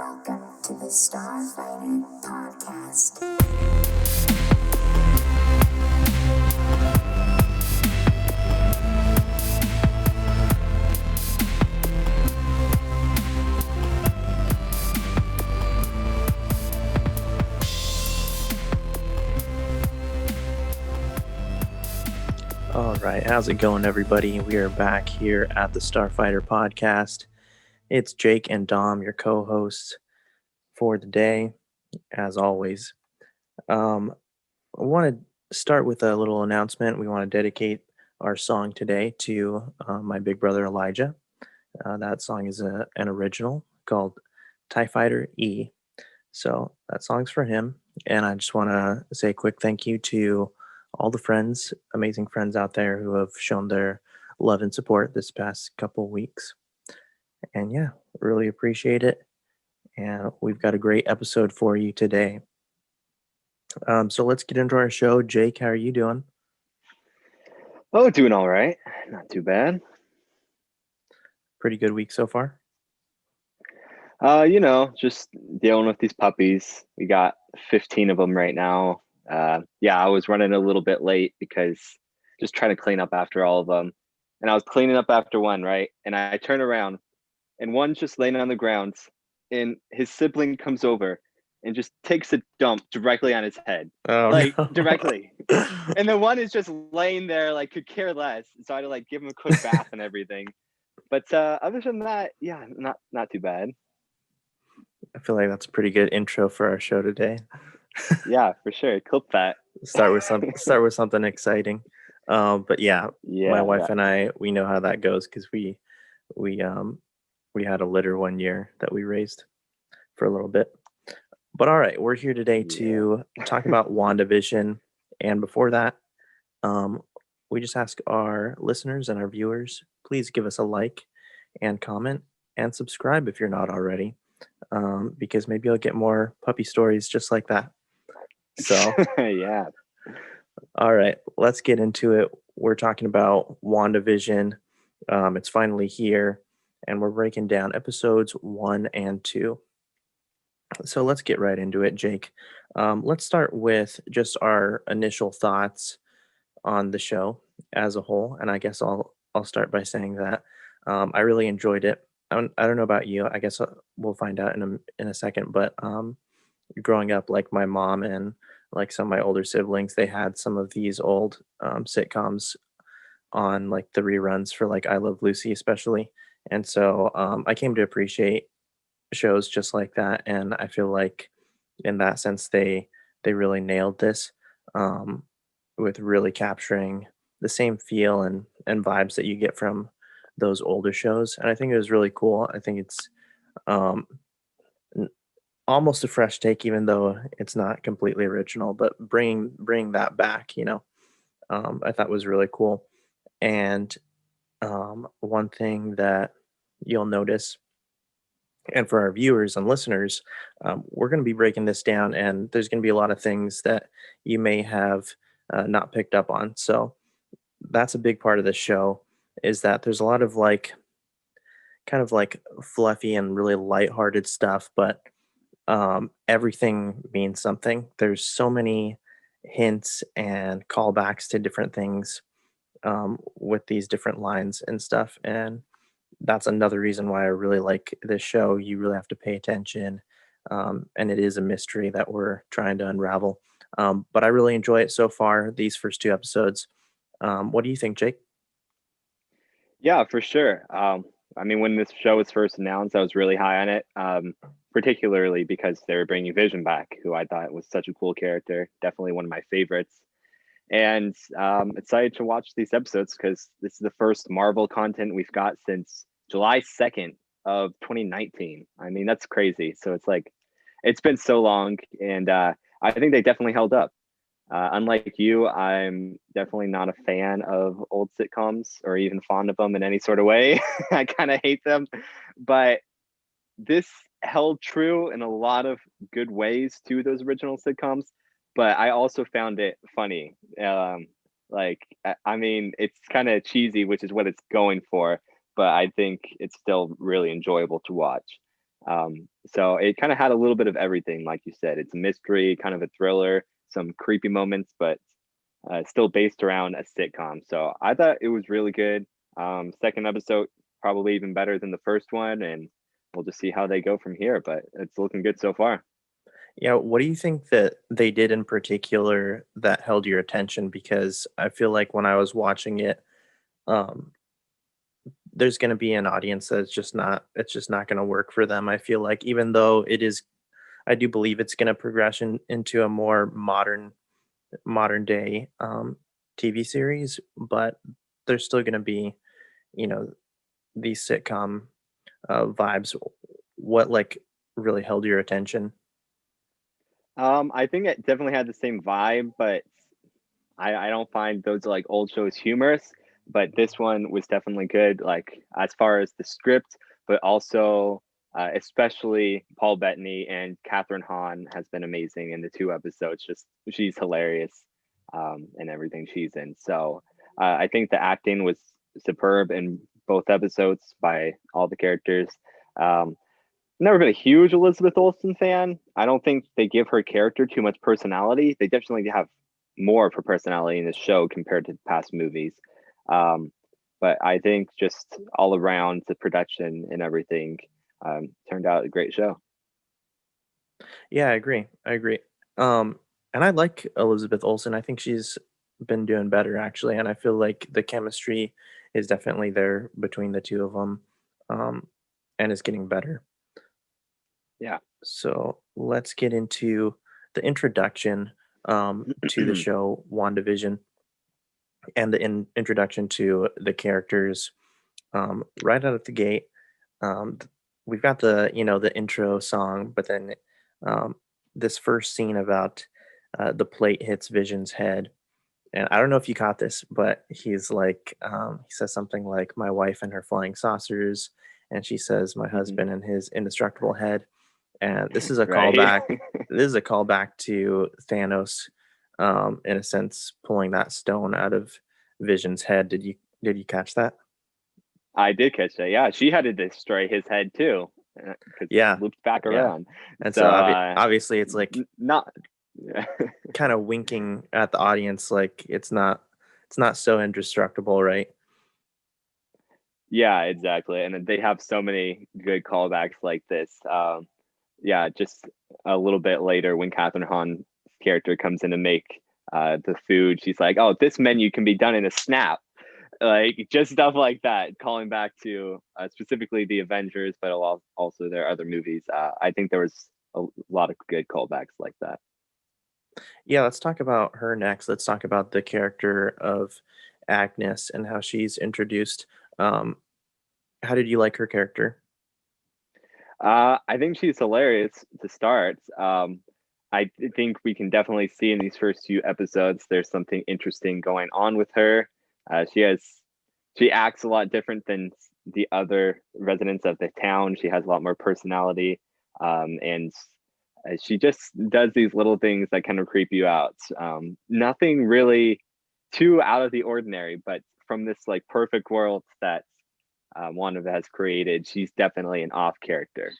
Welcome to the Starfighter Podcast. All right, how's it going, everybody? We are back here at the Starfighter Podcast. It's Jake and Dom, your co-hosts for the day, as always. I want to start with a little announcement. We want to dedicate our song today to my big brother Elijah. That song is an original called TIE Fighter E. So that song's for him. And I just want to say a quick thank you to all the friends, amazing friends out there who have shown their love and support this past couple weeks. And yeah, really appreciate it. And we've got a great episode for you today. So let's get into our show. Jake, how are you doing? Oh, doing all right. Not too bad. Pretty good week so far. Just dealing with these puppies. We got 15 of them right now. I was running a little bit late because just trying to clean up after all of them. And I was cleaning up after one, right? And I turn around and one's just laying on the ground and his sibling comes over and just takes a dump directly on his head. No. Directly. And the one is just laying there, like, could care less. So I had to give him a quick bath and everything. But other than that, yeah, not too bad. I feel like that's a pretty good intro for our show today. Yeah, for sure. Clip that. Start with something exciting. But yeah, my wife and I, we know how that goes because we had a litter one year that we raised for a little bit. But all right, we're here today to talk about WandaVision. And before that, we just ask our listeners and our viewers, please give us a like and comment and subscribe if you're not already, because maybe you'll get more puppy stories just like that. So, yeah. All right, let's get into it. We're talking about WandaVision. It's finally here, and we're breaking down episodes 1 and 2. So let's get right into it, Jake. Let's start with just our initial thoughts on the show as a whole, and I guess I'll start by saying that I really enjoyed it. I don't know about you. I guess we'll find out in a second. But growing up, like my mom and like some of my older siblings, they had some of these old sitcoms on like the reruns for like I Love Lucy, especially, and so I came to appreciate shows just like that, and I feel like in that sense they really nailed this, with really capturing the same feel and vibes that you get from those older shows. And I think it was really cool. I think it's um, almost a fresh take, even though it's not completely original, but bringing that back, I thought was really cool. And one thing that you'll notice, and for our viewers and listeners, we're going to be breaking this down, and there's going to be a lot of things that you may have not picked up on. So that's a big part of this show, is that there's a lot of kind of like fluffy and really lighthearted stuff, but everything means something. There's so many hints and callbacks to different things with these different lines and stuff. And that's another reason why I really like this show. You really have to pay attention. And it is a mystery that we're trying to unravel. But I really enjoy it so far, these first 2 episodes. What do you think, Jake? Yeah, for sure. When this show was first announced, I was really high on it, particularly because they were bringing Vision back, who I thought was such a cool character. Definitely one of my favorites. And excited to watch these episodes because this is the first Marvel content we've got since July 2nd of 2019. I mean, that's crazy. So it's been so long, and I think they definitely held up. Unlike you, I'm definitely not a fan of old sitcoms or even fond of them in any sort of way. I kind of hate them, but this held true in a lot of good ways to those original sitcoms. But I also found it funny. It's kind of cheesy, which is what it's going for, but I think it's still really enjoyable to watch. So it kind of had a little bit of everything, like you said. It's a mystery, kind of a thriller, some creepy moments, but still based around a sitcom. So I thought it was really good. Second episode probably even better than the first one, and we'll just see how they go from here. But it's looking good so far. Yeah, what do you think that they did in particular that held your attention? Because I feel like when I was watching it, um, there's going to be an audience that's just not it's just not going to work for them. I feel like even though it is, I do believe it's going to progression into a more modern day TV series, but there's still going to be, you know, these sitcom vibes. What like really held your attention? I think it definitely had the same vibe, but I don't find those like old shows humorous, but this one was definitely good. Like as far as the script, but also especially Paul Bettany and Catherine Hahn has been amazing in the two episodes. Just she's hilarious in everything she's in. So I think the acting was superb in both episodes by all the characters. Um, Never been a huge Elizabeth Olsen fan. I don't think they give her character too much personality. They definitely have more of her personality in this show compared to past movies. Um, but I think just all around the production and everything turned out a great show. Yeah, I agree. I agree. Um, and I like Elizabeth Olsen. I think she's been doing better actually, and I feel like the chemistry is definitely there between the two of them, and is getting better. Yeah. So let's get into the introduction to the show WandaVision and the introduction to the characters right out of the gate. We've got the the intro song, but then um, this first scene about the plate hits Vision's head, and I don't know if you caught this, but he's like he says something like "my wife and her flying saucers," and she says "my Hmm. husband and his indestructible head," and this is a Right. callback. This is a callback to Thanos, in a sense, pulling that stone out of Vision's head. Did you catch that? I did catch that. Yeah, she had to destroy his head too because Yeah, looped back yeah. around. And So so obviously it's like not. kind of winking at the audience like it's not so indestructible, right? Yeah, exactly. And they have so many good callbacks like this. Yeah, just a little bit later when Catherine Hahn's character comes in to make the food, she's like, "Oh, this menu can be done in a snap." Like just stuff like that, calling back to specifically the Avengers, but also their other movies. I think there was a lot of good callbacks like that. Yeah, let's talk about her next. Let's talk about the character of Agnes and how she's introduced. Um, how did you like her character? I think she's hilarious to start. Think we can definitely see in these first few episodes there's something interesting going on with her. Uh, she has she acts a lot different than the other residents of the town. She has a lot more personality, and she just does these little things that kind of creep you out. Nothing really too out of the ordinary, but from this like perfect world that Wanda has created, she's definitely an off character.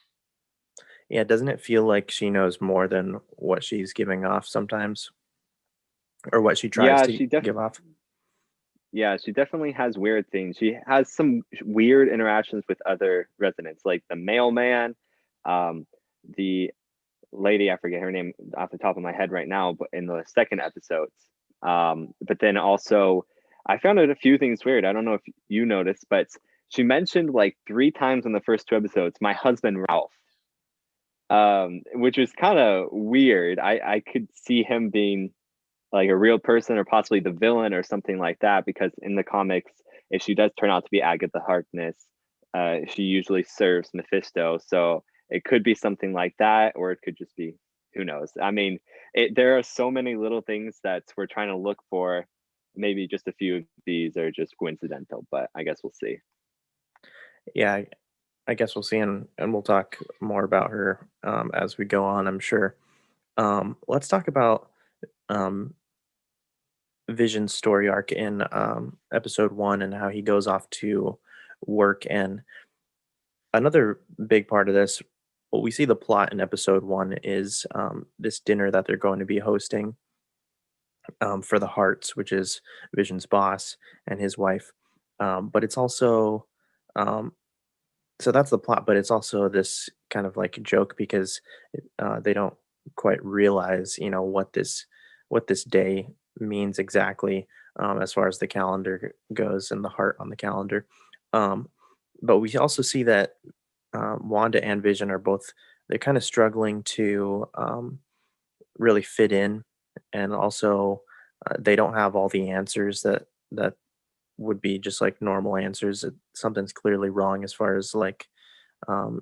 Yeah, doesn't it feel like she knows more than what she's giving off sometimes, or what she tries Yeah, to give off? she definitely has weird things. She has some weird interactions with other residents, like the mailman, um, the lady, I forget her name off the top of my head right now, but in the second episodes. But then also, I found out a few things weird. I don't know if you noticed, but she mentioned like three times in the first two episodes, my husband Ralph, which was kind of weird. I could see him being like a real person or possibly the villain or something like that, because in the comics, if she does turn out to be Agatha Harkness, she usually serves Mephisto. So it could be something like that, or it could just be, who knows. I mean, there are so many little things that we're trying to look for. Maybe just a few of these are just coincidental, but I guess we'll see. Yeah, I guess we'll see, and we'll talk more about her as we go on, I'm sure. Let's talk about um, Vision's story arc in episode one and how he goes off to work. And another big part of this well, we see the plot in episode one is this dinner that they're going to be hosting for the Hearts, which is Vision's boss and his wife. But it's also um, so that's the plot, but it's also this kind of like joke because they don't quite realize, what this day means exactly, as far as the calendar goes and the heart on the calendar. Um, but we also see that Wanda and Vision are both they're kind of struggling to really fit in, and also they don't have all the answers that would be just like normal answers. Something's clearly wrong as far as like how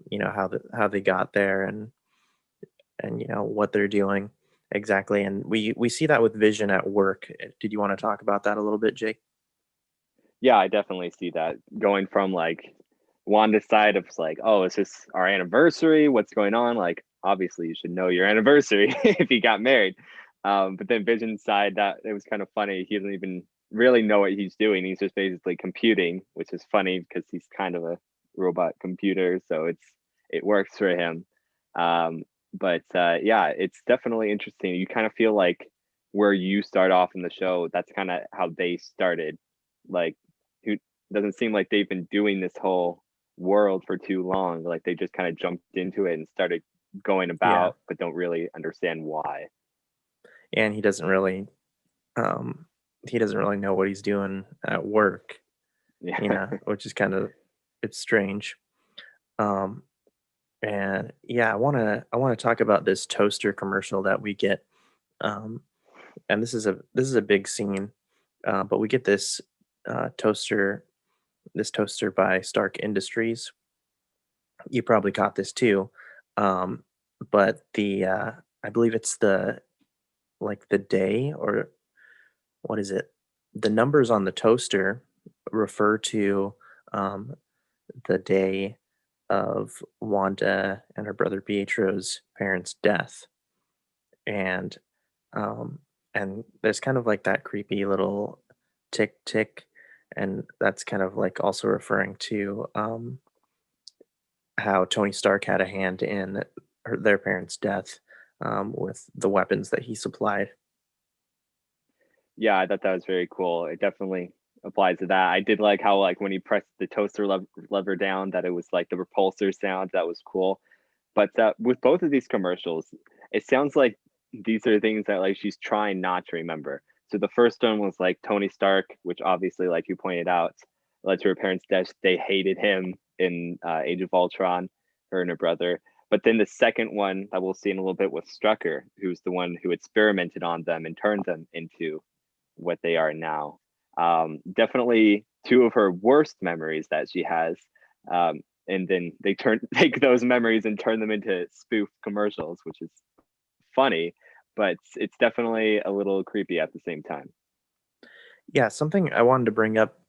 they got there and what they're doing exactly. And we see that with Vision at work. Did you want to talk about that a little bit, Jake? Yeah, I definitely see that going from like Wanda's side of like, oh, is this our anniversary? What's going on? Like, obviously, you should know your anniversary if you got married. But then Vision's side, that it was kind of funny. He doesn't even really know what he's doing. He's just basically computing, which is funny because he's kind of a robot computer, so it works for him. But yeah, it's definitely interesting. You kind of feel like where you start off in the show, that's kind of how they started. Like, who doesn't seem like they've been doing this whole world for too long. Like they just kind of jumped into it and started going Yeah, about, but don't really understand why. and um, he doesn't really know what he's doing at work, Yeah. which is kind of it's strange. Um, and yeah, I want to talk about this toaster commercial that we get. Um, and this is a big scene, but we get uh, toaster this toaster by Stark Industries. You probably caught this too, um, but the I believe it's the day, or what is it? The numbers on the toaster refer to um, the day of Wanda and her brother Pietro's parents' death, and um, and there's kind of like that creepy little tick tick, and that's kind of like also referring to how Tony Stark had a hand in their parents' death, with the weapons that he supplied. Yeah, I thought that was very cool. It definitely applies to that. I did like how like when he pressed the toaster lever down, that it was like the repulsor sound. That was cool. But with both of these commercials, it sounds like these are things that like she's trying not to remember. So the first one was like Tony Stark, which obviously, like you pointed out, led to her parents' death. They hated him in Age of Ultron, her and her brother. But then the second one that we'll see in a little bit with Strucker, who's the one who experimented on them and turned them into what they are now. Definitely two of her worst memories that she has. And then they take those memories and turn them into spoof commercials, which is funny, but it's definitely a little creepy at the same time. Yeah, something I wanted to bring up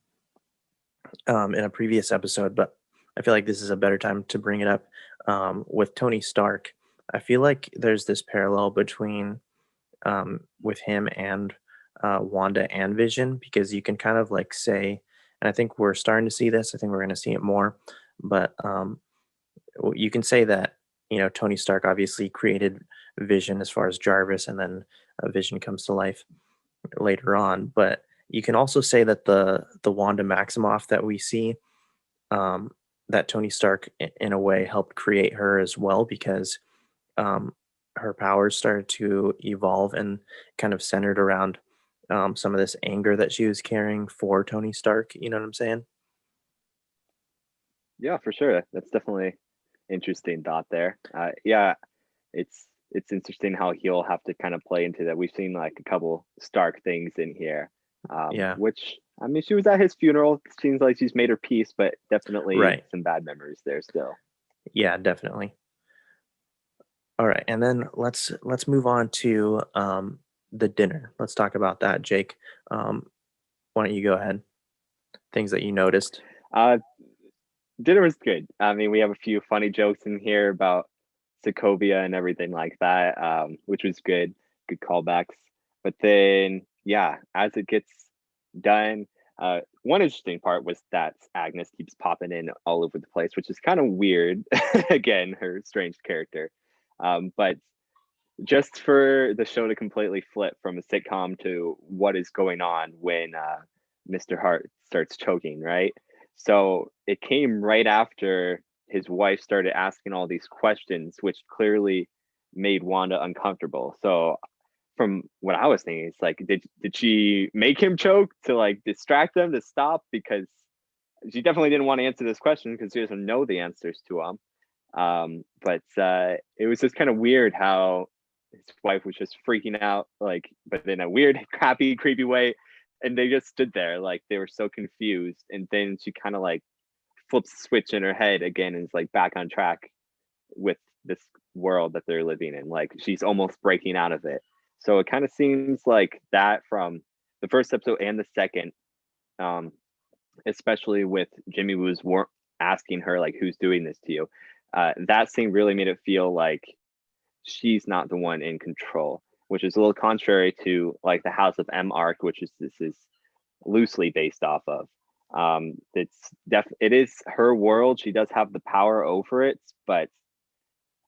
in a previous episode, but I feel like this is a better time to bring it up with Tony Stark. I feel like there's this parallel between with him and Wanda and Vision, because you can kind of like say, and I think we're starting to see this. I think we're going to see it more, but you can say that Tony Stark obviously created Vision as far as Jarvis, and then Vision comes to life later on. But you can also say that the Wanda Maximoff that we see, um, that Tony Stark in a way helped create her as well, because um, her powers started to evolve and kind of centered around some of this anger that she was carrying for Tony Stark. You know what I'm saying? Yeah, for sure. That's definitely interesting thought there. Yeah, it's interesting how he'll have to kind of play into that. We've seen like a couple Stark things in here, Yeah. which I mean, she was at his funeral. Seems like she's made her peace, but definitely Right. some bad memories there still. Yeah, definitely. All right, and then let's move on to the dinner. Let's talk about that, Jake. Um, why don't you go ahead? Things that you noticed. Uh, Dinner was good. I mean, we have a few funny jokes in here about Sokovia and everything like that, which was good. Good callbacks. But then, yeah, as it gets done, One interesting part was that Agnes keeps popping in all over the place, which is kind of weird. Again, her strange character. But just for the show to completely flip from a sitcom to what is going on when Mr. Hart starts choking, right? So it came right after his wife started asking all these questions, which clearly made Wanda uncomfortable. So from what I was thinking, it's like, did she make him choke to like distract them to stop? Because she definitely didn't want to answer this question because she doesn't know the answers to them. But it was just kind of weird how his wife was just freaking out, like, but in a weird, crappy, creepy way. And they just stood there like they were so confused. And then she kind of like flips the switch in her head again and is like back on track with this world that they're living in. Like she's almost breaking out of it. So it kind of seems like that from the first episode and the second, um, especially with Jimmy Woo's asking her like, "Who's doing this to you?" That scene really made it feel like she's not the one in control, which is a little contrary to like the House of M arc, which is this is loosely based off of. It is her world. She does have the power over it, but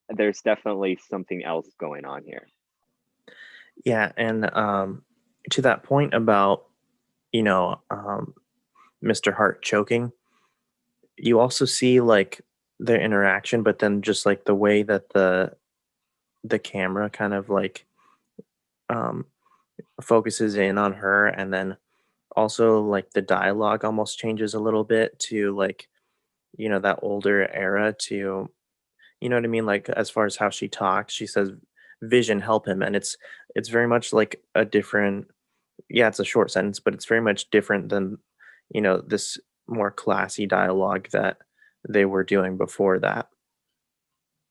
there's definitely something else going on here. Yeah, and to that point about Mr. Hart choking, you also see like their interaction, but then just like the way that the camera kind of like um, focuses in on her, and then also like the dialogue almost changes a little bit to like that older era to what I mean, like as far as how she talks, she says Vision help him, and it's very much like a different, yeah, it's a short sentence, but it's very much different than this more classy dialogue that they were doing before that.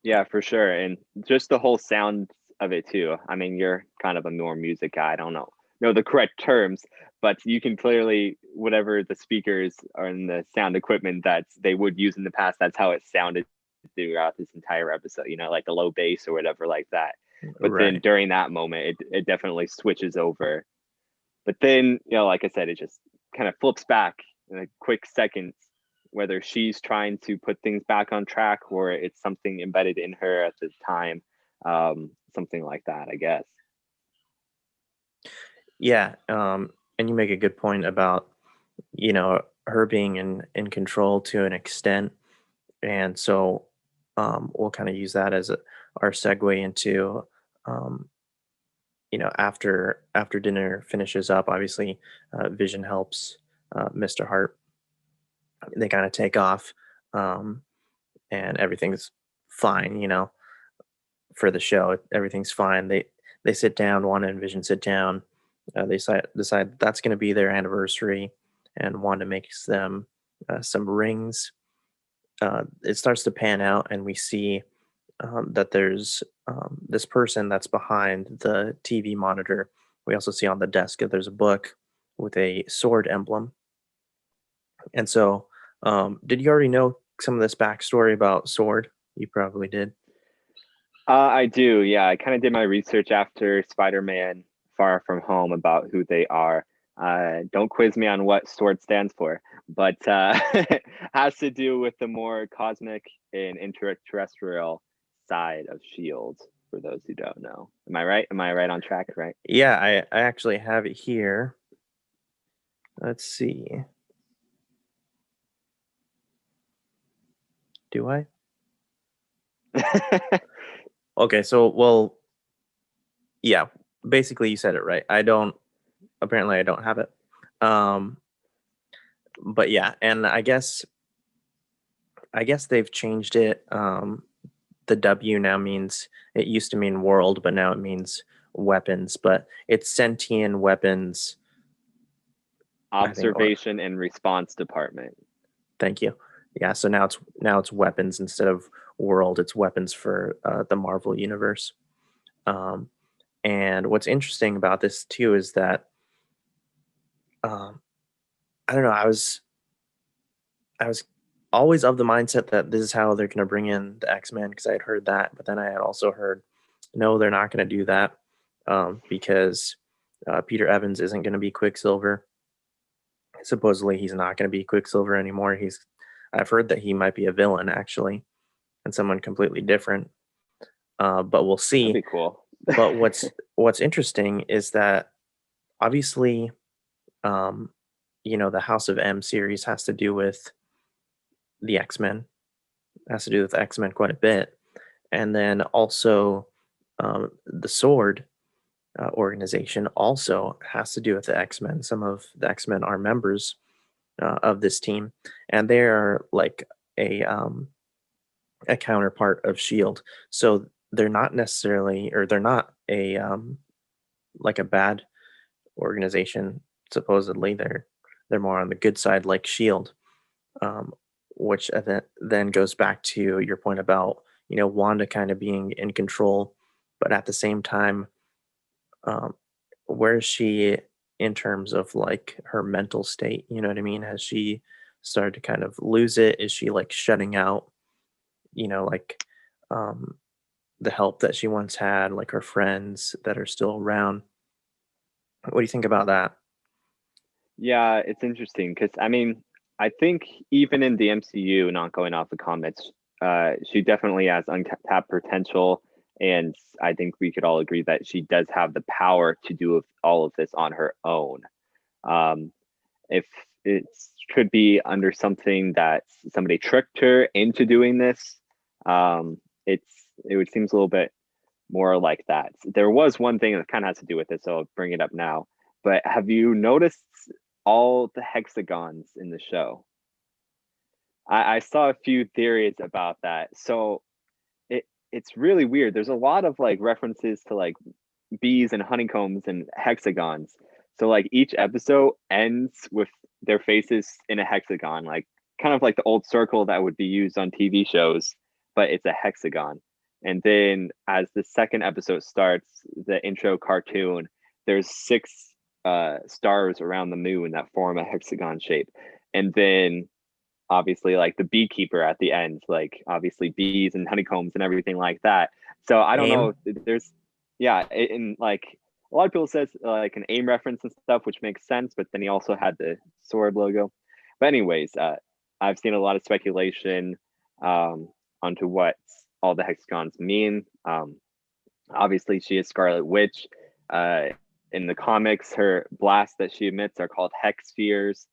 Yeah, for sure. And just the whole sound of it too. I mean, you're kind of a more music guy. I don't know the correct terms, but you can clearly whatever the speakers are in the sound equipment that they would use in the past, that's how it sounded throughout this entire episode, like the low bass or whatever like that. But then Right. during that moment, it definitely switches over. But then, like I said, it just kind of flips back in a quick second, whether she's trying to put things back on track or it's something embedded in her at the time, something like that, I guess. Yeah, and you make a good point about her being in control to an extent, and so we'll kind of use that as our segue into um, after dinner finishes up. Obviously, Vision helps Mr. Hart. They kind of take off, um, and everything's fine. For the show, everything's fine. They sit down. Wanda and Vision sit down. They decide that's going to be their anniversary, and Wanda makes them some rings. It starts to pan out, and we see that there's this person that's behind the TV monitor. We also see on the desk that there's a book with a sword emblem. And so, did you already know some of this backstory about Sword? You probably did. I do. Yeah, I kind of did my research after Spider-Man Far From Home about who they are. Don't quiz me on what SWORD stands for, but has to do with the more cosmic and interterrestrial side of Shield. For those who don't know, am I right? Am I right on track? Right? Yeah, I actually have it here. Let's see. Do I? Okay, so well, yeah, basically you said it right. Apparently I don't have it. Um, but yeah, and I guess they've changed it. The W now means, it used to mean world, but now it means weapons. But it's sentient weapons. I think. Observation and response department. Thank you. Yeah. So now it's weapons instead of world. It's weapons for the Marvel universe. Um, and what's interesting about this too is that um, I don't know. I was always of the mindset that this is how they're going to bring in the X-Men, because I had heard that, but then I had also heard, no, they're not going to do that, because Peter Evans isn't going to be Quicksilver. supposedly he's not going to be Quicksilver anymore. I've heard that he might be a villain actually, and someone completely different. But we'll That'd see. be cool. But what's interesting is that obviously, um, the House of M series has to do with the X-Men, has to do with X-Men quite a bit, and then also the Sword organization also has to do with the X-Men. Some of the X-Men are members of this team, and they are like a um, a counterpart of Shield. So they're not necessarily, or they're not a like a bad organization. Supposedly, they're more on the good side, like Shield, um, which then goes back to your point about Wanda kind of being in control, but at the same time, um, where is she in terms of like her mental state? You know what I mean? Has she started to kind of lose it? Is she like shutting out? Like um, the help that she once had, like her friends that are still around. What do you think about that? Yeah, it's interesting because I mean, I think even in the MCU, not going off the comics, she definitely has untapped potential, and I think we could all agree that she does have the power to do all of this on her own. Um, if it could be under something that somebody tricked her into doing this, it would seems a little bit more like that. There was one thing that kind of has to do with it, so I'll bring it up now. But have you noticed all the hexagons in the show? I saw a few theories about that. So it's really weird. There's a lot of like references to like bees and honeycombs and hexagons. So like each episode ends with their faces in a hexagon, like kind of like the old circle that would be used on TV shows, but it's a hexagon. And then as the second episode starts, the intro cartoon, there's six stars around the moon that form a hexagon shape. And then obviously like the beekeeper at the end, like obviously bees and honeycombs and everything like that. So I don't know. AIM? There's yeah, in like a lot of people says like an AIM reference and stuff, which makes sense. But then he also had the sword logo. But anyways, I've seen a lot of speculation onto what all the hexagons mean. Obviously, she is Scarlet Witch. Uh, in the comics, her blasts that she emits are called hex spheres,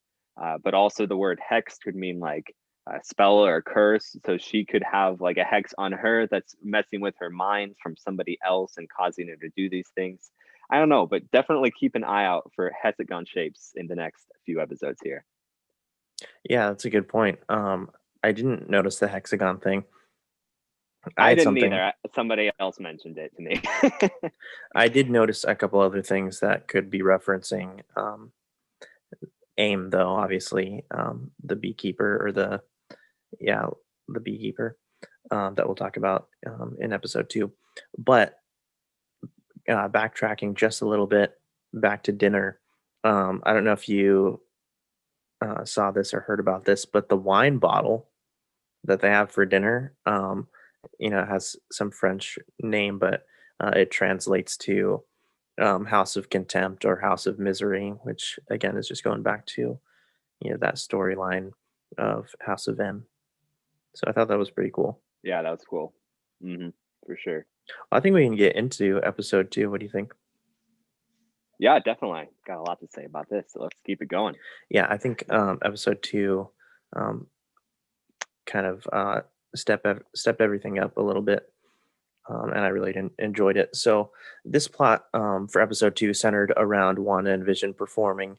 but also the word hex could mean like a spell or a curse. So she could have like a hex on her that's messing with her mind from somebody else and causing her to do these things. I don't know, but definitely keep an eye out for hexagon shapes in the next few episodes here. Yeah, that's a good point. I didn't notice the hexagon thing. I I had didn't something. either. Somebody else mentioned it to me. I did notice a couple other things that could be referencing AIM, though. Obviously, the beekeeper or yeah, the beekeeper that we'll talk about in episode 2. But backtracking just a little bit back to dinner. I don't know if you saw this or heard about this, but the wine bottle that they have for dinner, has some French name, but it translates to House of Contempt or House of Misery, which again is just going back to that storyline of House of M. So I thought that was pretty cool. Yeah, that was cool. For sure. I think we can get into episode 2. What do you think? Yeah, definitely. Got a lot to say about this, so let's keep it going. Yeah, I think episode 2 um, kind of stepped everything up a little bit, and I really enjoyed it. So this plot for episode 2 centered around Wanda and Vision performing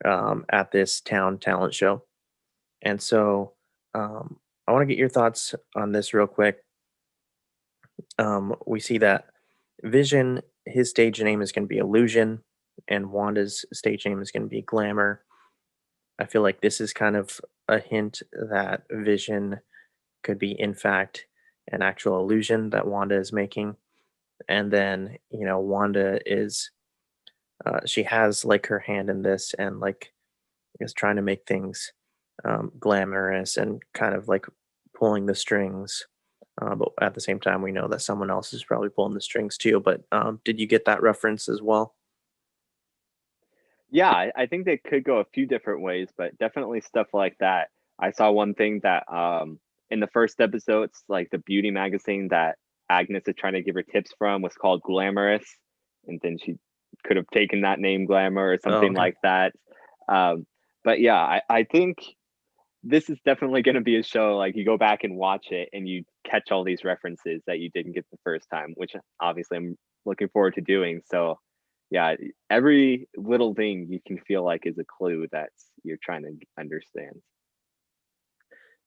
at this town talent show, and so I want to get your thoughts on this real quick. We see that Vision, his stage name is going to be Illusion, and Wanda's stage name is going to be Glamour. I feel like this is kind of a hint that Vision could be, in fact, an actual illusion that Wanda is making. And then, Wanda she has like her hand in this and like is trying to make things glamorous and kind of like pulling the strings. But at the same time, we know that someone else is probably pulling the strings too. But did you get that reference as well? Yeah, I think they could go a few different ways, but definitely stuff like that. I saw one thing that in the first episodes, like the beauty magazine that Agnes is trying to give her tips from was called Glamorous, and then she could have taken that name Glamour or Oh, something okay. like that. Um, but yeah, I think this is definitely going to be a show like you go back and watch it and you catch all these references that you didn't get the first time, which obviously I'm looking forward to doing. So yeah, every little thing you can feel like is a clue that you're trying to understand.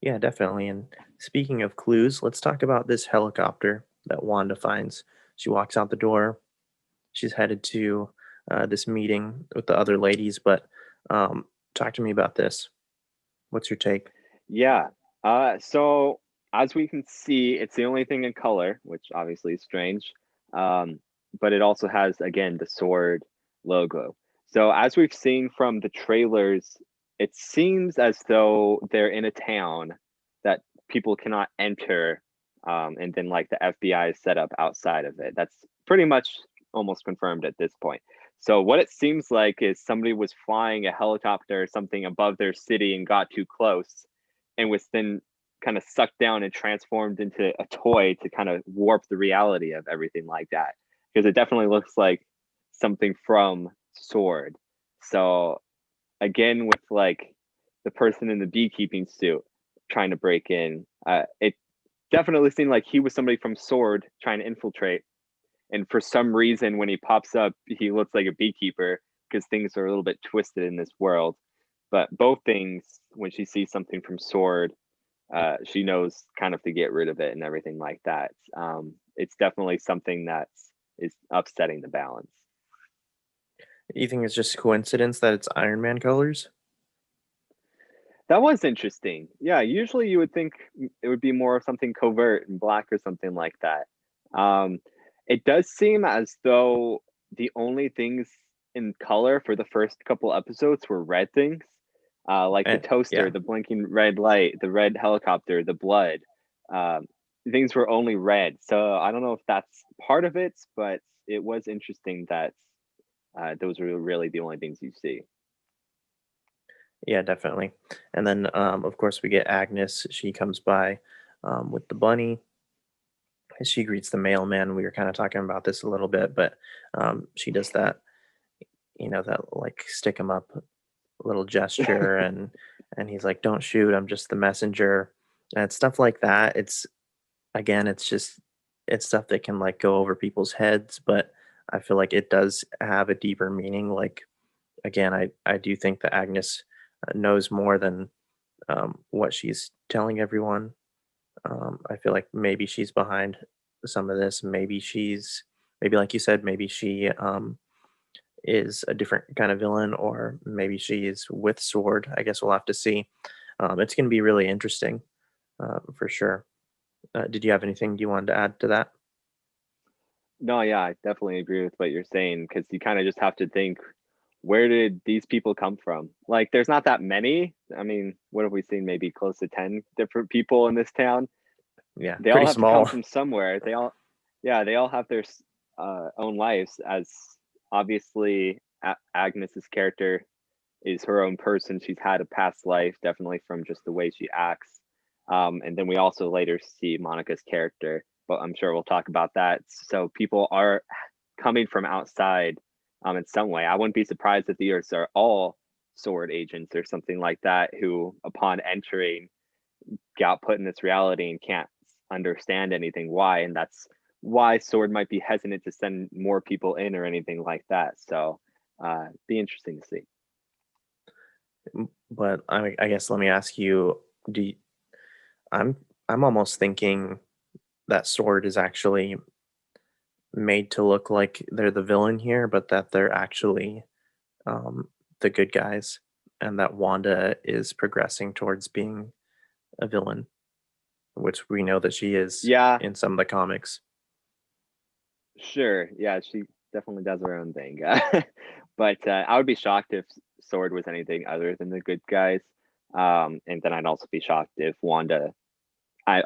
Yeah, definitely. And speaking of clues, let's talk about this helicopter that Wanda finds. She walks out the door. She's headed to this meeting with the other ladies, but talk to me about this. What's your take? Yeah. So as we can see, it's the only thing in color, which obviously is strange. Um, but it also has, again, the sword logo. So as we've seen from the trailers, it seems as though they're in a town that people cannot enter. And then like the FBI is set up outside of it. That's pretty much almost confirmed at this point. So what it seems like is somebody was flying a helicopter or something above their city and got too close and was then kind of sucked down and transformed into a toy to kind of warp the reality of everything like that. Because it definitely looks like something from Sword. So again, with like the person in the beekeeping suit trying to break in, it definitely seemed like he was somebody from Sword trying to infiltrate. And for some reason, when he pops up, he looks like a beekeeper because things are a little bit twisted in this world. But both things, when she sees something from Sword, she knows kind of to get rid of it and everything like that. It's definitely something that is upsetting the balance. You think it's just coincidence that it's Iron Man colors? That was interesting. Yeah, usually you would think it would be more of something covert and black or something like that. Um, it does seem as though the only things in color for the first couple episodes were red things, like the And toaster, yeah, the blinking red light, the red helicopter, the blood. Um, things were only red. So I don't know if that's part of it, but it was interesting that those were really the only things you see. yeah, definitely. And then of course we get Agnes. She comes by with the bunny. She greets the mailman. We were kind of talking about this a little bit, but she does that, that like stick him up little gesture, and he's like, "Don't shoot, I'm just the messenger." And it's stuff like that. It's again, it's stuff that can like go over people's heads, but I feel like it does have a deeper meaning. Like again, I do think that Agnes knows more than what she's telling everyone. I feel like maybe she's behind some of this. Maybe like you said, maybe she is a different kind of villain, or maybe she is with Sword. I guess we'll have to see. It's going to be really interesting for sure. Did you have anything you wanted to add to that? No, yeah, I definitely agree with what you're saying because you kind of just have to think, where did these people come from? Like, there's not that many. I mean, what have we seen? Maybe close to 10 different people in this town. Yeah, They all pretty have to come small. from somewhere. Yeah, they all have their own lives. As obviously, Agnes's character is her own person. She's had a past life, definitely from just the way she acts. And then we also later see Monica's character, but I'm sure we'll talk about that. So people are coming from outside in some way. I wouldn't be surprised if the Earths are all sword agents or something like that who, upon entering, got put in this reality and can't understand anything why. And that's why Sword might be hesitant to send more people in or anything like that. So be interesting to see. But I guess let me ask you: Do you, I'm I'm almost thinking that Sword is actually made to look like they're the villain here, but that they're actually um, the good guys, and that Wanda is progressing towards being a villain, which we know that she is Yeah, in some of the comics. sure. Yeah, she definitely does her own thing. But I would be shocked if Sword was anything other than the good guys. And then I'd also be shocked if Wanda,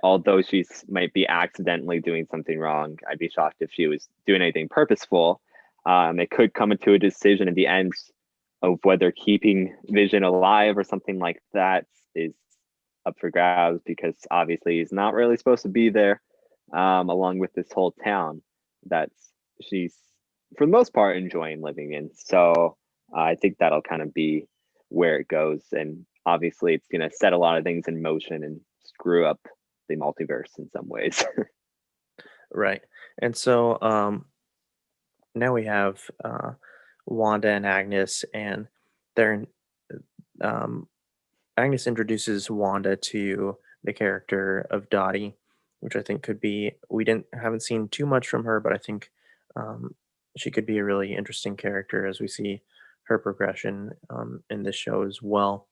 although she's might be accidentally doing something wrong, I'd be shocked if she was doing anything purposeful. It could come into a decision at the end of whether keeping Vision alive or something like that is up for grabs, because obviously he's not really supposed to be there, along with this whole town that she's, for the most part, enjoying living in. So I think that'll kind of be where it goes. And obviously it's going to set a lot of things in motion and screw up the multiverse in some ways. Right. And so now we have Wanda and Agnes, and they're um, Agnes introduces Wanda to the character of Dottie, which I think could be, we didn't haven't seen too much from her, but I think um, she could be a really interesting character as we see her progression in this show as well.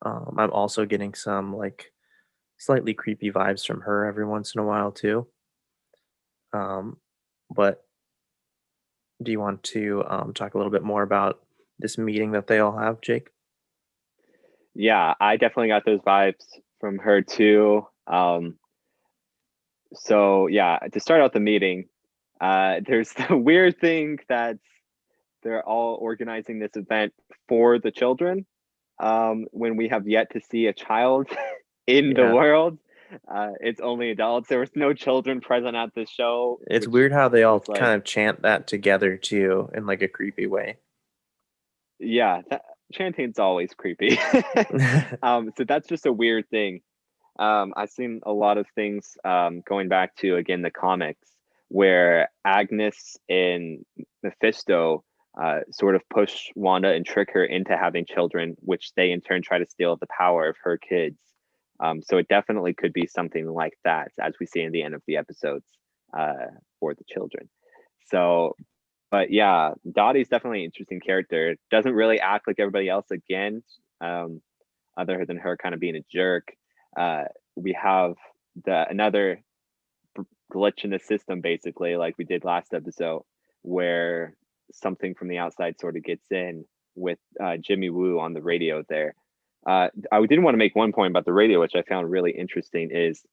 I'm also getting some like slightly creepy vibes from her every once in a while too. Um, but do you want to talk a little bit more about this meeting that they all have, Jake? Yeah, I definitely got those vibes from her too. So yeah, to start out the meeting, there's the weird thing that they're all organizing this event for the children, when we have yet to see a child in the Yeah, world. It's only adults. There was no children present at this show, it's which weird how they all was like, kind of chant that together too in like a creepy way. yeah, chanting's always creepy. So that's just a weird thing. I've seen a lot of things, going back to, again, the comics, where Agnes and Mephisto sort of push Wanda and trick her into having children, which they in turn try to steal the power of her kids. So it definitely could be something like that, as we see in the end of the episodes, for the children. So, but yeah, Dottie's definitely an interesting character. Doesn't really act like everybody else again, um, other than her kind of being a jerk. Uh, we have another glitch in the system, basically, like we did last episode, where something from the outside sort of gets in with Jimmy Woo on the radio there. I did want to make one point about the radio, which I found really interesting, is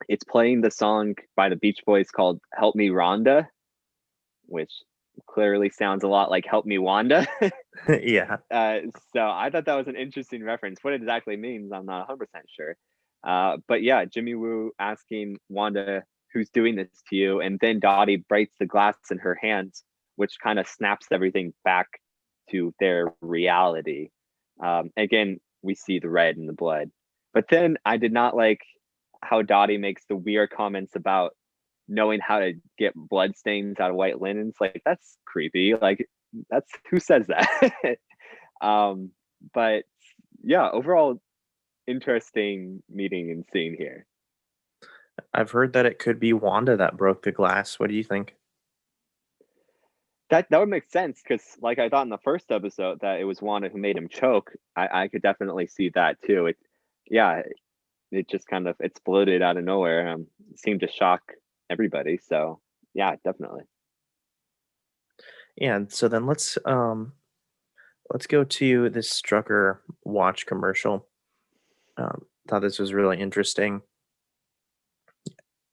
it's playing the song by the Beach Boys called "Help Me Rhonda," which clearly sounds a lot like "Help Me Wanda." Yeah. So I thought that was an interesting reference. What it exactly means, I'm not 100% sure. But yeah, Jimmy Woo asking Wanda, "Who's doing this to you?" And then Dottie breaks the glass in her hands, which kind of snaps everything back to their reality. Again, we see the red in the blood. But then I did not like how Dottie makes the weird comments about knowing how to get blood stains out of white linens. Like, that's creepy. Like, that's, who says that? um, but yeah, overall, interesting meeting and scene here. I've heard that it could be Wanda that broke the glass. What do you think? That would make sense, because like I thought in the first episode that it was Wanda who made him choke. I could definitely see that too. Yeah, it just kind of exploded out of nowhere. Seemed to shock everybody. So yeah, definitely. Yeah, and so then let's go to this Strucker watch commercial. Thought this was really interesting.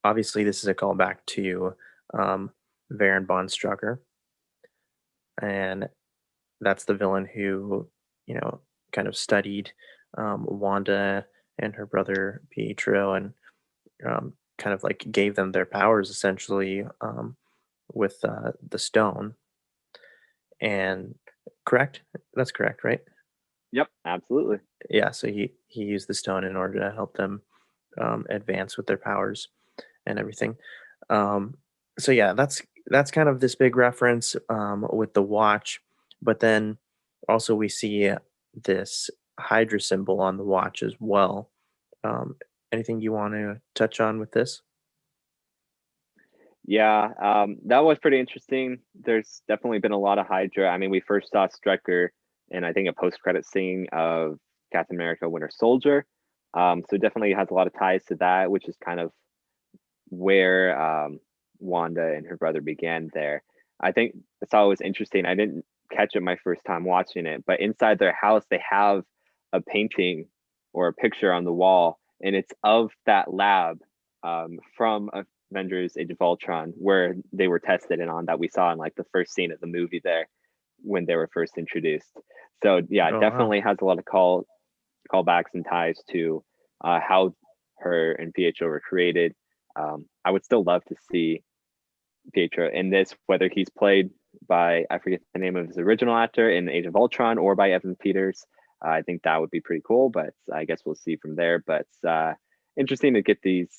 Obviously, this is a callback to Baron von Strucker, and that's the villain who, you know, kind of studied Wanda and her brother Pietro, and kind of like gave them their powers essentially with the stone. And correct, that's correct, right? Yep, absolutely. Yeah. So he used the stone in order to help them advance with their powers and everything. Um, so yeah, that's kind of this big reference with the watch, but then also we see this Hydra symbol on the watch as well. Um, Anything you want to touch on with this? Yeah, that was pretty interesting. There's definitely been a lot of Hydra. I mean, we first saw Strucker in, I think, a post-credit scene of Captain America: Winter Soldier. So definitely has a lot of ties to that, which is kind of where Wanda and her brother began there. I think it's always interesting. I didn't catch it my first time watching it, but inside their house, they have a painting or a picture on the wall, and it's of that lab, from Avengers: Age of Ultron, where they were tested and on, that we saw in like the first scene of the movie there. when they were first introduced. So yeah, it Oh, definitely wow. has a lot of callbacks and ties to how her and Pietro were created. I would still love to see Pietro in this, whether he's played by, I forget the name of his original actor in Age of Ultron, or by Evan Peters. I think that would be pretty cool, but I guess we'll see from there. But interesting to get these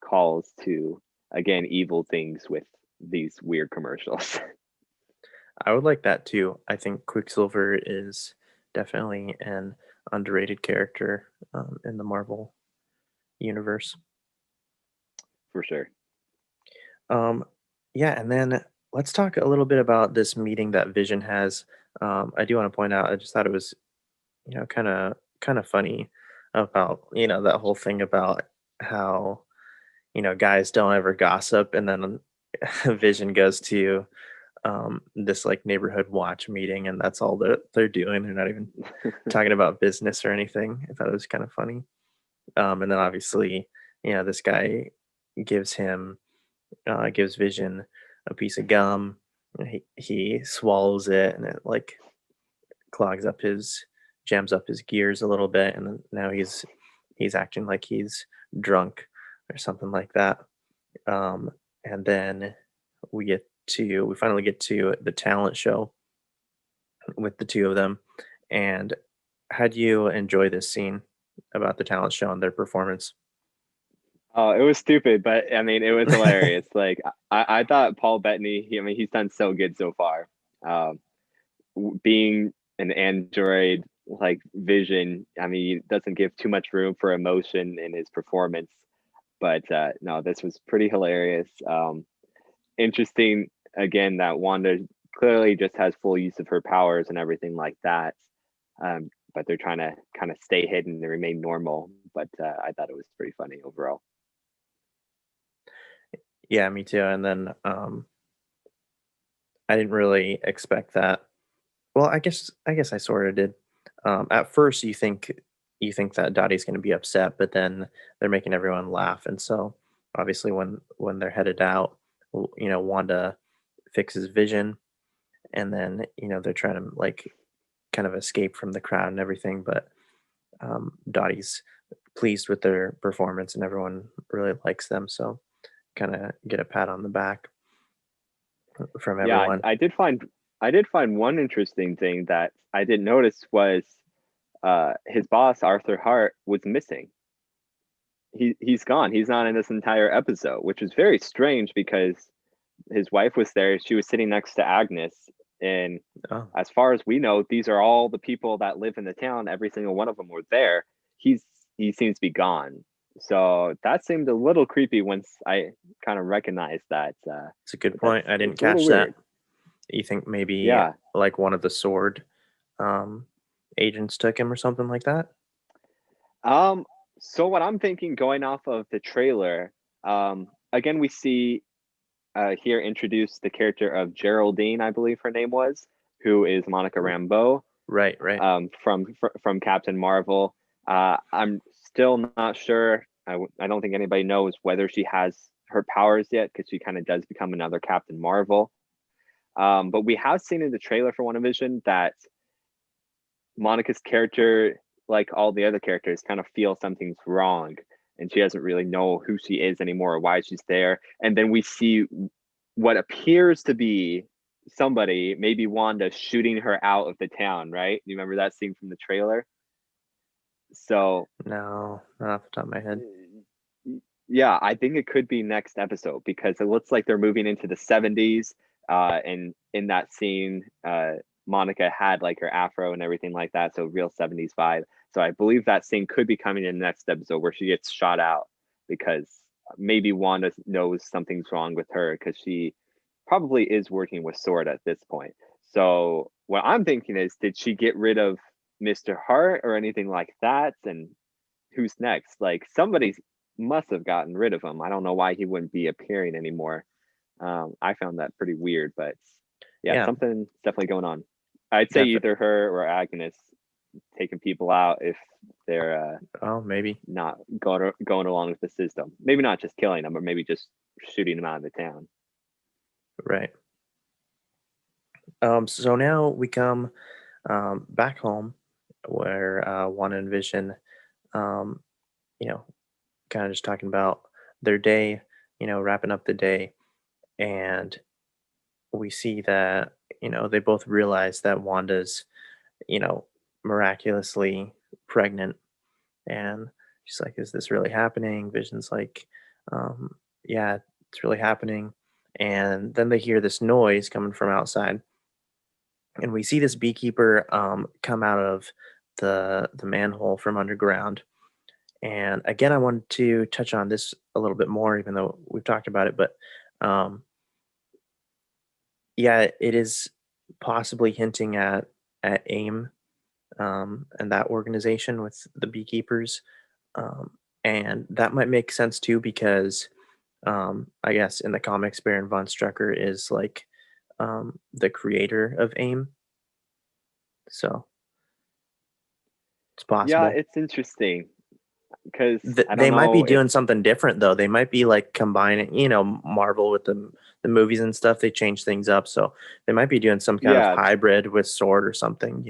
calls to, again, evil things with these weird commercials. I would like that too. I think Quicksilver is definitely an underrated character in the Marvel universe. For sure. Um, yeah, and then let's talk a little bit about this meeting that Vision has. I do want to point out, I just thought it was, kind of funny about, that whole thing about how, guys don't ever gossip, and then Vision goes to this like neighborhood watch meeting, and that's all that they're doing. They're not even talking about business or anything. I thought it was kind of funny. And then obviously, this guy gives him gives Vision a piece of gum. And he swallows it, and it like clogs up his jams up his gears a little bit, and then now he's acting like he's drunk or something like that. Um, and then we finally get to the talent show with the two of them. And how do you enjoy this scene about the talent show and their performance? Oh, it was stupid, but I mean, it was hilarious. Like, I thought Paul Bettany, I mean, he's done so good so far. Um, being an android like Vision, I mean, he doesn't give too much room for emotion in his performance. But no, this was pretty hilarious. Interesting, again, that Wanda clearly just has full use of her powers and everything like that. But they're trying to kind of stay hidden and remain normal. But I thought it was pretty funny overall. Yeah, me too. And then I didn't really expect that. Well, I guess I sort of did. At first, you think that Dottie's going to be upset, but then they're making everyone laugh, and so obviously when they're headed out, Wanda fixes Vision, and then they're trying to like kind of escape from the crowd and everything, but Dottie's pleased with their performance, and everyone really likes them, so kind of get a pat on the back from Yeah, everyone. I did find one interesting thing that I didn't notice was his boss Arthur Hart was missing. He's gone. He's not in this entire episode, which is very strange because his wife was there. She was sitting next to Agnes, and Oh, as far as we know, these are all the people that live in the town. Every single one of them were there. He seems to be gone. So that seemed a little creepy once I kind of recognized that. it's a good That's point. I didn't it's a little catch that. weird. You think maybe Yeah. like one of the sword um, agents took him or something like that? Um. So what I'm thinking, going off of the trailer, again we see here introduced the character of Geraldine, I believe her name was, who is Monica Rambeau, Right, right. from Captain Marvel. I'm still not sure. I don't think anybody knows whether she has her powers yet, because she kind of does become another Captain Marvel. But we have seen in the trailer for WandaVision that Monica's character, like all the other characters, kind of feel something's wrong, and she doesn't really know who she is anymore or why she's there. And then we see what appears to be somebody, maybe Wanda, shooting her out of the town. Right? You remember that scene from the trailer? So No, not off the top of my head. yeah, I think it could be next episode because it looks like they're moving into the 70s. And in that scene, Monica had like her afro and everything like that, so real 70s vibe. So I believe that scene could be coming in the next episode where she gets shot out because maybe Wanda knows something's wrong with her because she probably is working with Sword at this point. So what I'm thinking is, did she get rid of Mr. Hart or anything like that? And who's next? Like somebody must have gotten rid of him. I don't know why he wouldn't be appearing anymore. I found that pretty weird, but yeah, Yeah. something's definitely going on. I'd say Definitely. either her or Agnes taking people out if they're Oh, maybe. not going along with the system. Maybe not just killing them, but maybe just shooting them out of the town. Right. So now we come back home where Wanda and Vision, um, you know, kind of just talking about their day, wrapping up the day. And we see that, they both realize that Wanda's, you know, miraculously pregnant. And she's like, is this really happening? Vision's like, um, yeah, it's really happening. And then they hear this noise coming from outside, and we see this beekeeper come out of the manhole from underground. And again, I wanted to touch on this a little bit more, even though we've talked about it. But um, yeah, it is possibly hinting at AIM, and that organization with the beekeepers, and that might make sense too because I guess in the comics, Baron von Strucker is like the creator of AIM, so it's Yeah, possible. it's interesting because I They don't might be know if doing something different though. They might be like combining, Marvel with the movies and stuff. They change things up, so they might be doing some kind of yeah, hybrid with Sword or something.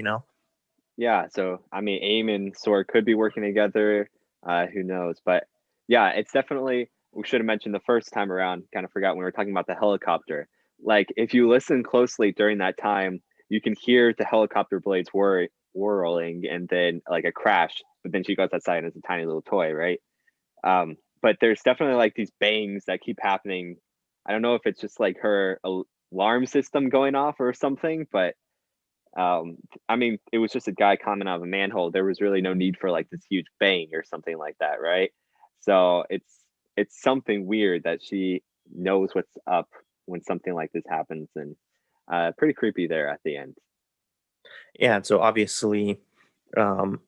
yeah. So I mean, AIM and Sword could be working together. Who knows? But yeah, it's definitely. We should have mentioned the first time around. Kind of forgot when we were talking about the helicopter. Like, if you listen closely during that time, you can hear the helicopter blades whirling, and then like a crash. But then she goes outside and it's a tiny little toy, right? But there's definitely like these bangs that keep happening. I don't know if it's just like her alarm system going off or something, but um, I mean, it was just a guy coming out of a manhole. There was really no need for like this huge bang or something like that, right? So it's something weird that she knows what's up when something like this happens, and pretty creepy there at the end. Yeah, and so obviously, um,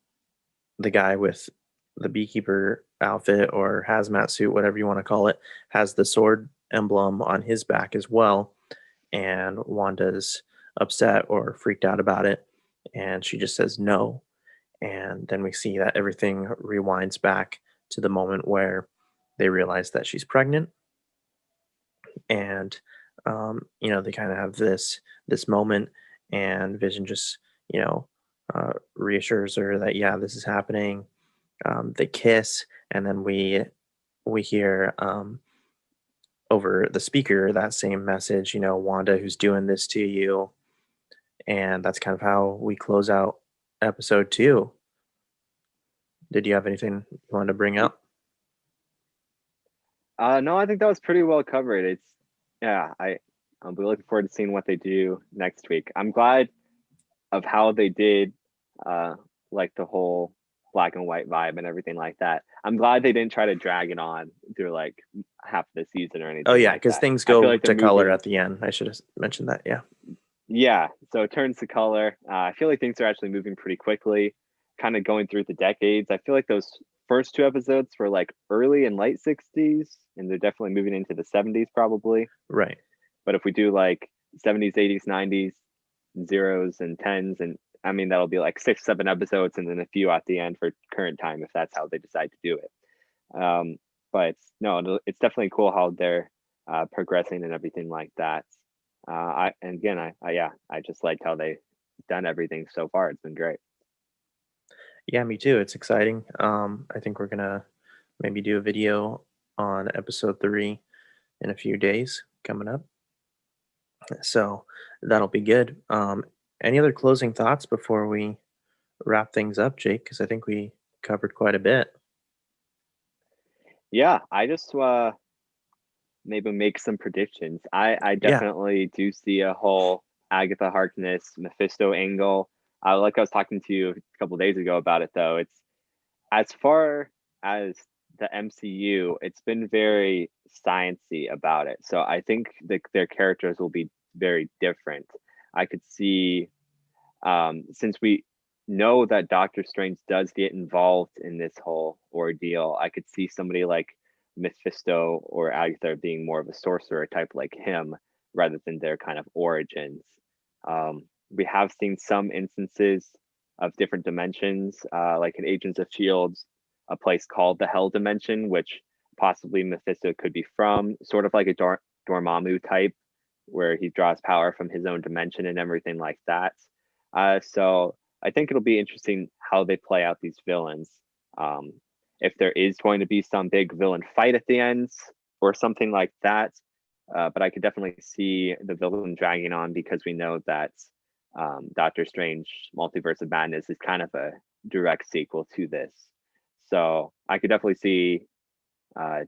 the guy with the beekeeper outfit or hazmat suit, whatever you want to call it, has the sword emblem on his back as well. And Wanda's upset or freaked out about it, and she just says no. And then we see that everything rewinds back to the moment where they realize that she's pregnant, and they kind of have this moment, and Vision just reassures her that yeah, this is happening. They kiss, and then we hear over the speaker that same message, Wanda, who's doing this to you. And that's kind of how we close out episode 2. Did you have anything you wanted to bring up? No, I think that was pretty well covered. It's yeah, I'll be looking forward to seeing what they do next week. I'm glad of how they did uh like the whole black and white vibe and everything like that. I'm glad they didn't try to drag it on through like half the season or Oh anything yeah, like because that. things I feel go like they're to color moving. at the end. I should have mentioned that. Yeah. Yeah, so it turns to color. I feel like things are actually moving pretty quickly, kind of going through the decades. I feel like those first two episodes were like early and late 60s, and they're definitely moving into the 70s probably. Right. But if we do like 70s, 80s, 90s, zeros and tens, and I mean, that'll be like 6, 7 episodes and then a few at the end for current time if that's how they decide to do it. But no, it's definitely cool how they're progressing and everything like that. And again, yeah, I just liked how they done everything so far. It's been great. Yeah, me too. It's exciting. I think we're gonna maybe do a video on episode 3 in a few days coming up. So that'll be good. Any other closing thoughts before we wrap things up, Jake? Because I think we covered quite a bit. Yeah, I just maybe make some predictions. I Yeah. definitely do see a whole Agatha Harkness Mephisto angle. Like I was talking to you a couple days ago about it, though. It's as far as the MCU, it's been very sciency about it. So I think their characters will be very different. I could see, since we know that Doctor Strange does get involved in this whole ordeal, I could see somebody like Mephisto or Agatha being more of a sorcerer type like him rather than their kind of origins. We have seen some instances of different dimensions, like in Agents of Shields, a place called the Hell Dimension, which possibly Mephisto could be from, sort of like a Dormammu type where he draws power from his own dimension and everything like that. So I think it'll be interesting how they play out these villains. Um, if there is going to be some big villain fight at the end or something like that. But I could definitely see the villain dragging on because we know that Doctor Strange Multiverse of Madness is kind of a direct sequel to this. So I could definitely see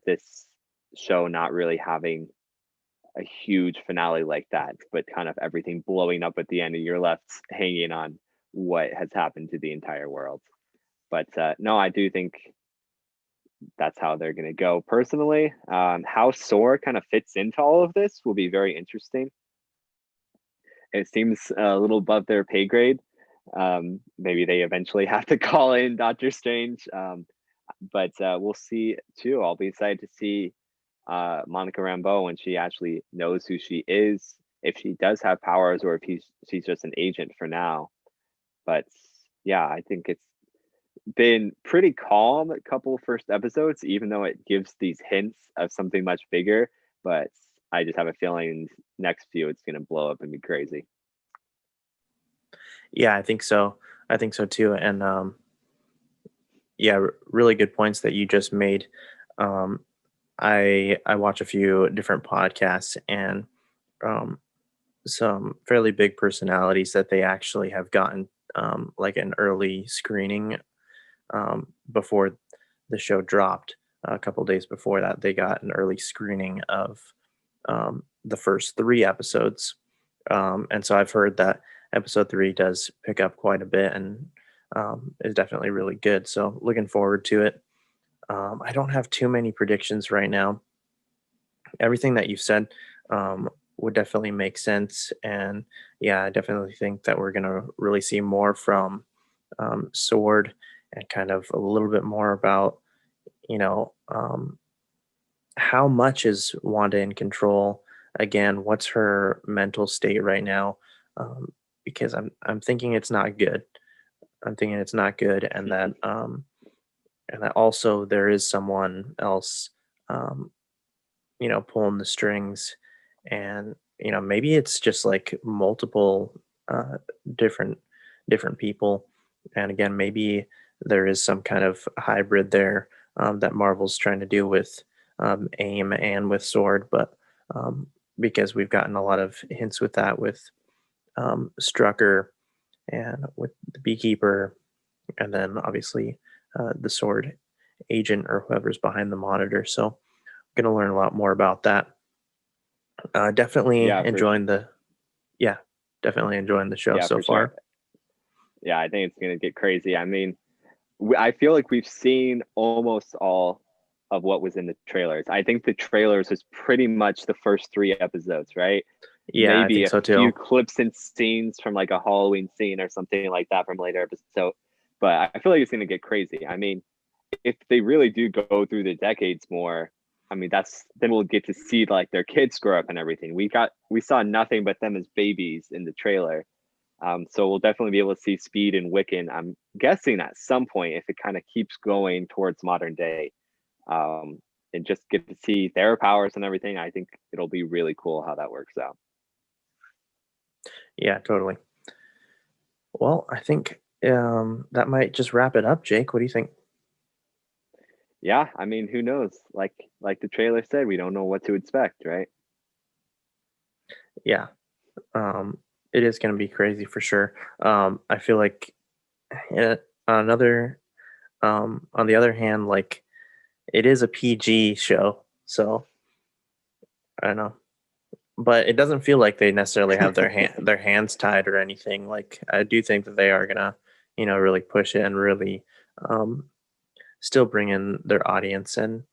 this show not really having a huge finale like that, but kind of everything blowing up at the end and you're left hanging on what has happened to the entire world. But no, I do think that's how they're going to go. Personally, how SOAR kind of fits into all of this will be very interesting. It seems a little above their pay grade. Maybe they eventually have to call in Doctor Strange, but we'll see too. I'll be excited to see Monica Rambeau when she actually knows who she is, if she does have powers, or if she's just an agent for now. But yeah, I think it's been pretty calm a couple first episodes, even though it gives these hints of something much bigger. But I just have a feeling next few it's going to blow up and be crazy. Yeah, I think so. I think so too. And yeah, really good points that you just made. Um, I watch a few different podcasts, and um, some fairly big personalities that they actually have gotten like an early screening before the show dropped. A couple days before that, they got an early screening of the first 3 episodes, and so I've heard that episode 3 does pick up quite a bit and is definitely really good. So looking forward to it. I don't have too many predictions right now. Everything that you said would definitely make sense, and yeah, I definitely think that we're gonna really see more from Sword, and kind of a little bit more about you know how much is Wanda in control. Again, what's her mental state right now? Um, because I'm thinking it's not good. I'm thinking it's not good, and that also there is someone else um, pulling the strings, and maybe it's just like multiple uh different people, and again maybe there is some kind of hybrid there that Marvel's trying to do with AIM and with Sword, but because we've gotten a lot of hints with that with Strucker and with the Beekeeper, and then obviously the Sword agent or whoever's behind the monitor. So going to learn a lot more about that. Definitely Yeah, for enjoying the yeah, definitely enjoying the show yeah, so for sure. far. Yeah, I think it's going to get crazy. I mean, I feel like we've seen almost all of what was in the trailers. I think the trailers was pretty much the first 3 episodes, right? Yeah, I Maybe think a so few too. clips and scenes from like a Halloween scene or something like that from later episode. But I feel like it's going to get crazy. I mean, if they really do go through the decades more, I mean, then we'll get to see like their kids grow up and everything. We saw nothing but them as babies in the trailer. So we'll definitely be able to see Speed and Wiccan. I'm guessing at some point if it kind of keeps going towards modern day, um, and just get to see their powers and everything. I think it'll be really cool how that works out. Yeah, totally. Well, I think that might just wrap it up. Jake, what do you think? Yeah, I mean, who knows? Like the trailer said, we don't know what to expect, right? Yeah, um, it is going to be crazy for sure. I feel like eh, another on the other hand, like it is a PG show, so I don't know, but it doesn't feel like they necessarily have their hands tied or anything. Like I do think that they are gonna, really push it and really um, still bring in their audience. And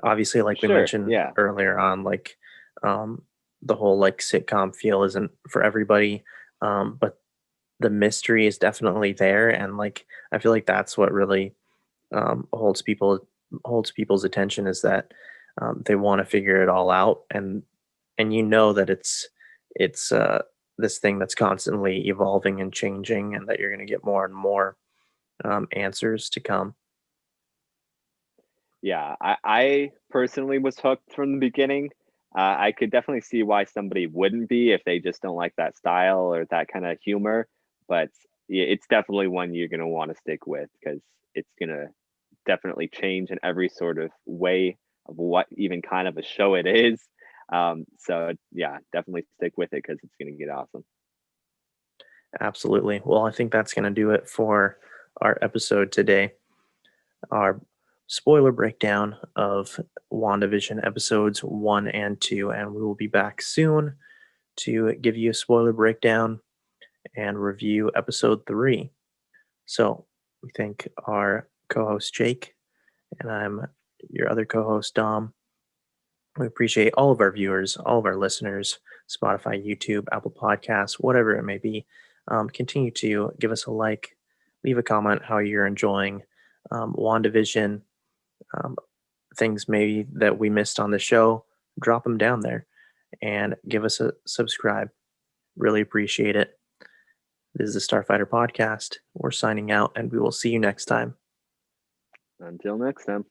obviously, For like we sure. mentioned Yeah. earlier on, like um, the whole like sitcom feel isn't for everybody, but the mystery is definitely there, and like I feel like that's what really holds people's attention, is that they want to figure it all out, and that it's this thing that's constantly evolving and changing, and that you're going to get more and more answers to come. Yeah. I personally was hooked from the beginning. I could definitely see why somebody wouldn't be if they just don't like that style or that kind of humor. But yeah, it's definitely one you're going to want to stick with because it's going to definitely change in every sort of way of what even kind of a show it is. So yeah, definitely stick with it because it's going to get awesome. Absolutely. Well, I think that's going to do it for our episode today. Our spoiler breakdown of WandaVision episodes 1 and 2. And we will be back soon to give you a spoiler breakdown and review episode 3. So we thank our co host Jake, and I'm your other co host Dom. We appreciate all of our viewers, all of our listeners, Spotify, YouTube, Apple Podcasts, whatever it may be. Continue to give us a like, leave a comment how you're enjoying WandaVision, um, things maybe that we missed on the show. Drop them down there and give us a subscribe. Really appreciate it. This is the Starfighter Podcast. We're signing out, and we will see you next time. Until next time.